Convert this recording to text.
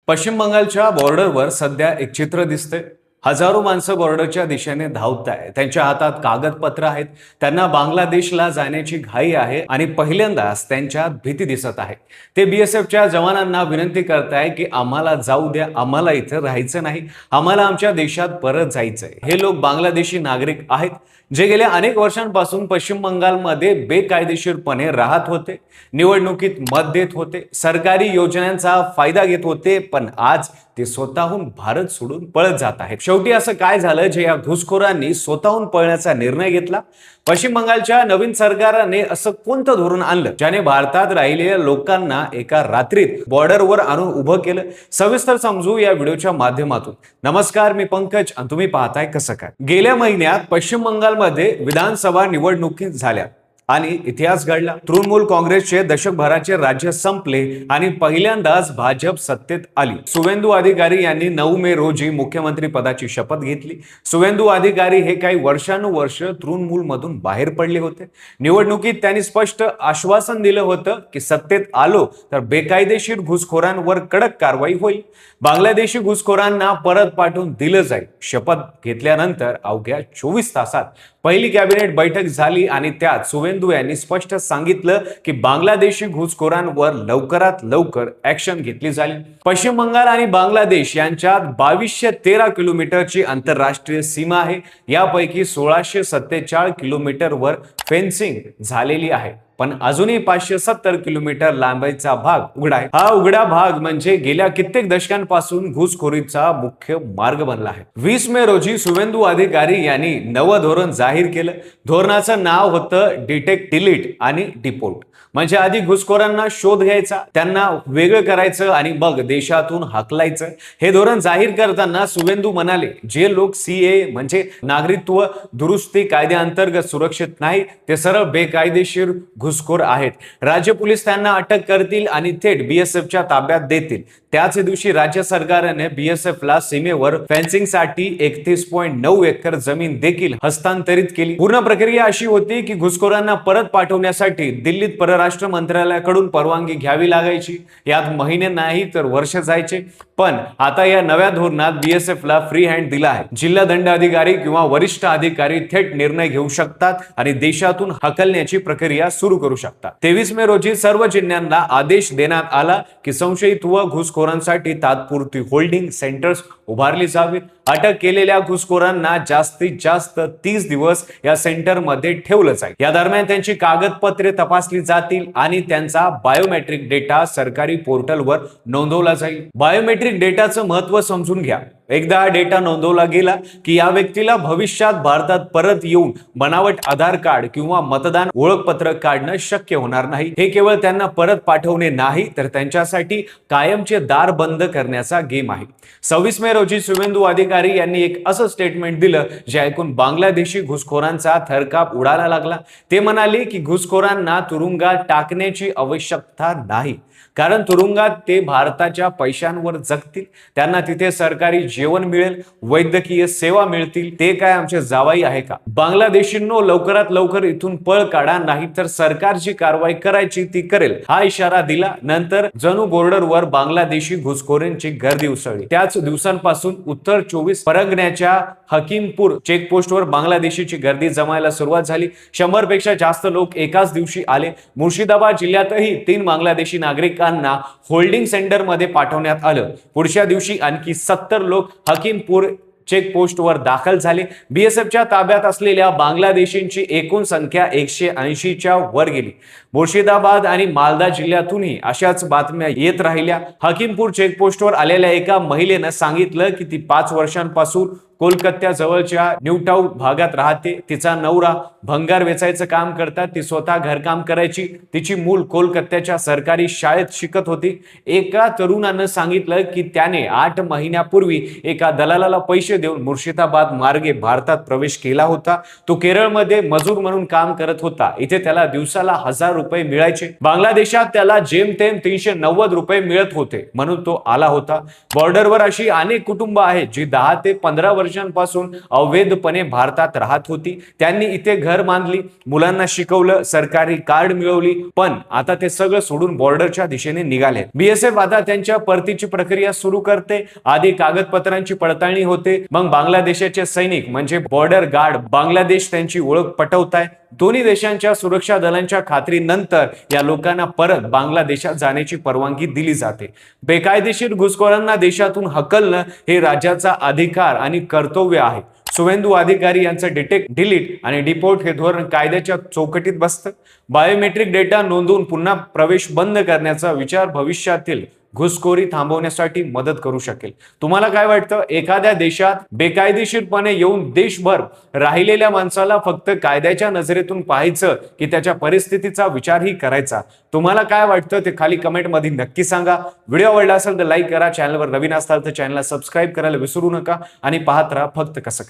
पश्चिम बंगालच्या बॉर्डरवर सध्या एक चित्र दिसतंय. हजारो माणसं बॉर्डरच्या दिशेने धावताय. त्यांच्या हातात कागदपत्र आहेत. त्यांना बांगलादेशला जाण्याची घाई आहे आणि पहिल्यांदाच त्यांच्यात भीती दिसत आहे. ते बीएसएफच्या जवानांना विनंती करताय की आम्हाला जाऊ द्या, आम्हाला इथं राहायचं नाही, आम्हाला आमच्या देशात परत जायचंय. हे लोक बांगलादेशी नागरिक आहेत जे गेल्या अनेक वर्षांपासून पश्चिम बंगालमध्ये बेकायदेशीरपणे राहत होते, निवडणुकीत मत देत होते, सरकारी योजनांचा फायदा घेत होते, पण आज ते स्वतःहून भारत सोडून पळत जात आहेत. शेवटी असं काय झालं जे या घुसखोरांनी स्वतःहून पळण्याचा निर्णय घेतला? पश्चिम बंगालच्या नवीन सरकारने असं कोणतं धोरण आणलं ज्याने भारतात राहिलेल्या लोकांना एका रात्रीत बॉर्डरवर आणून उभं केलं? सविस्तर समजू या व्हिडिओच्या माध्यमातून. नमस्कार, मी पंकज आणि तुम्ही पाहताय कसं काय. गेल्या महिन्यात पश्चिम बंगालमध्ये विधानसभा निवडणुकी झाल्या आणि इतिहास घडला. तृणमूल काँग्रेसचे दशकभराचे राज्य संपले आणि पहिल्यांदाच भाजप सत्तेत आली. शुवेंदू अधिकारी यांनी 9 मे रोजी मुख्यमंत्री पदाची शपथ घेतली. शुवेंदू अधिकारी हे काही वर्षानुवर्ष तृणमूल मधून बाहेर पडले होते. निवडणुकीत त्यांनी स्पष्ट आश्वासन दिलं होतं की सत्तेत आलो तर बेकायदेशीर घुसखोरांवर कडक कारवाई होईल, बांगलादेशी घुसखोरांना परत पाठवून दिलं जाईल. शपथ घेतल्यानंतर अवघ्या 24 तासात पहिली कॅबिनेट बैठक झाली आणि त्यात शुवेंदू यांनी स्पष्ट सांगितलं की बांगलादेशी घुसखोरांवर लवकरात लवकर ऍक्शन घेतली जाईल. पश्चिम बंगाल आणि बांगलादेश यांच्यात 2213 किलोमीटरची आंतरराष्ट्रीय सीमा आहे. यापैकी 1647 किलोमीटरवर फेन्सिंग झालेली आहे, पण अजूनही 570 किलोमीटर लांबीचा भाग उघडा आहे. हा उघडा भाग म्हणजे गेल्या कित्येक दशकांपासून घुसखोरीचा मुख्य मार्ग बनला आहे. 20 मे रोजी शुवेंदू अधिकारी यांनी नवं धोरण जाहीर केलं. धोरणाचं नाव होतं डिटेक्ट, डिलीट आणि डिपोर्ट. म्हणजे आधी घुसखोरांना शोध घ्यायचा, त्यांना वेगळं करायचं आणि मग देशातून हाकलायचं. हे धोरण जाहीर करताना शुवेंदू म्हणाले, जे लोक सीए म्हणजे नागरिकत्व दुरुस्ती कायद्याअंतर्गत सुरक्षित नाही ते सरळ बेकायदेशीर घुसखोर आहेत. राज्य पोलीस त्यांना अटक करतील आणि थेट बीएसएफच्या ताब्यात देतील. त्याच दिवशी राज्य सरकारने बीएसएफला सीमेवर फेन्सिंगसाठी 31.9 एकर जमीन देखील हस्तांतरित केली. पूर्ण प्रक्रिया अशी होती की घुसखोरांना परत पाठवण्यासाठी दिल्लीत परराष्ट्र मंत्रालयाकडून परवानगी घ्यावी लागायची. यात महिने नाही तर वर्ष जायचे. पण आता या नव्या धोरणात बीएसएफला फ्री हँड दिला आहे. जिल्हा दंडाधिकारी किंवा वरिष्ठ अधिकारी थेट निर्णय घेऊ शकतात आणि देशातून हकलण्याची प्रक्रिया सुरू करू शकतात. 23 मे रोजी सर्व जिल्ह्यांना आदेश देण्यात आला की संशयित व घुसखोरांसाठी तात्पुरती होल्डिंग सेंटर्स उभारली जावीत. अटक केलेल्या घुसखोरांना जास्तीत जास्त 30 दिवस या सेंटरमध्ये ठेवलं जाईल. या दरम्यान त्यांची कागदपत्रे तपासली जातील आणि त्यांचा बायोमेट्रिक डेटा सरकारी पोर्टलवर नोंदवला जाईल. बायोमेट्रिक डेटाचं महत्त्व समजून घ्या. एकदा डेटा नोंदवला गेला की या व्यक्तीला भविष्यात भारतात परत येऊन बनावट आधार कार्ड किंवा मतदान ओळखपत्र काढणं शक्य होणार नाही. हे केवळ त्यांना परत पाठवणे नाही तर त्यांच्यासाठी कायमचे दार बंद करण्याचा गेम आहे. 26 मे रोजी शुवेंदू अधिकारी यांनी एक असं स्टेटमेंट दिलं जे ऐकून बांगलादेशी घुसखोरांचा थरकाप उडायला लागला. ते म्हणाले की घुसखोरांना तुरुंगात टाकण्याची आवश्यकता नाही, कारण तुरुंगात ते भारताच्या पैशांवर जगतील. त्यांना तिथे सरकारी जेवण मिळेल, वैद्यकीय सेवा मिळतील. ते काय आमचे जावाई आहे का? बांगलादेशींनो, लवकरात लवकर इथून पळ काढा, नाही तर सरकार जी कारवाई करायची ती करेल, हा इशारा दिला. नंतर जणू बॉर्डरवर बांगलादेशी घुसखोरांची गर्दी उसळली. त्याच दिवसांपासून उत्तर 24 परगण्याच्या हकीमपूर चेकपोस्टवर बांगलादेशीची गर्दी जमायला सुरुवात झाली. 100 पेक्षा जास्त लोक एकाच दिवशी आले. मुर्शिदाबाद जिल्ह्यातही 3 बांगलादेशी नागरिकांना होल्डिंग सेंटर मध्ये पाठवण्यात आलं. पुढच्या दिवशी आणखी 70 लोक हकीमपूर चेकपोस्टवर दाखल झाले. बीएसएफच्या ताब्यात असलेल्या बांगलादेशींची एकूण संख्या 180च्या वर गेली. मुर्शिदाबाद आणि मालदा जिल्ह्यातूनही अशाच बातम्या येत राहिल्या. हकीमपूर चेकपोस्टवर आलेल्या एका महिलेनं सांगितलं की ती 5 वर्षांपासून कोलकात्या जवळच्या न्यूटाउन भागात राहते. तिचा नवरा भंगार वेचायचं काम करतात. ती स्वतः घरकाम करायची. तिची मूल कोलकात्याच्या सरकारी शाळेत शिकत होती. एका तरुणानं सांगितलं की त्याने 8 महिन्यापूर्वी एका दलालाला पैसे देऊन मुर्शिदाबाद मार्गे भारतात प्रवेश केला होता. तो केरळमध्ये मजूर म्हणून काम करत होता. इथे त्याला दिवसाला 1000 रुपये मिळायचे. बांगलादेशात त्याला जेमतेम 390 रुपये मिळत होते, म्हणून तो आला होता. बॉर्डरवर अशी अनेक कुटुंब आहेत जी 10 ते 15 वर्षांपासून अवैधपणे भारतात राहत होती. त्यांनी इथे घर बांधली, मुलांना शिकवलं, सरकारी कार्ड मिळवली, पण आता ते सगळं सोडून बॉर्डरच्या दिशेने निघाले. बीएसएफ आता त्यांच्या परतीची प्रक्रिया सुरू करते. आधी कागदपत्रांची पडताळणी होते, मग बांगलादेशाचे सैनिक म्हणजे बॉर्डर गार्ड बांगलादेश त्यांची ओळख पटवताय. दोन्ही देशांच्या सुरक्षा दलांच्या खात्रीनंतर या लोकांना परत बांगलादेशात जाण्याची परवानगी दिली जाते. बेकायदेशीर घुसखोरांना देशातून हकलणं हे राज्याचा अधिकार आणि कर्तव्य आहे. सुवेंदू अधिकारी यांचं डिटेक्ट, डिलीट आणि डिपोर्ट हे धोरण कायद्याच्या चौकटीत बसतं. बायोमेट्रिक डेटा नोंदवून पुन्हा प्रवेश बंद करण्याचा विचार भविष्यातील घुसखोरी थांबवण्यासाठी मदत करू शकेल. तुम्हाला काय वाटतं? एखाद्या देशात बेकायदेशीरपणे येऊन देशभर राहिलेल्या माणसाला फक्त कायद्याच्या नजरेतून पाहायचं की त्याच्या परिस्थितीचा विचारही करायचा? तुम्हाला काय वाटतं ते खाली कमेंटमध्ये नक्की सांगा. व्हिडिओ आवडला असेल तर लाईक करा, चॅनलवर नवीन असाल तर चॅनलला सबस्क्राईब करायला विसरू नका आणि पाहत राहा फक्त कसं काय.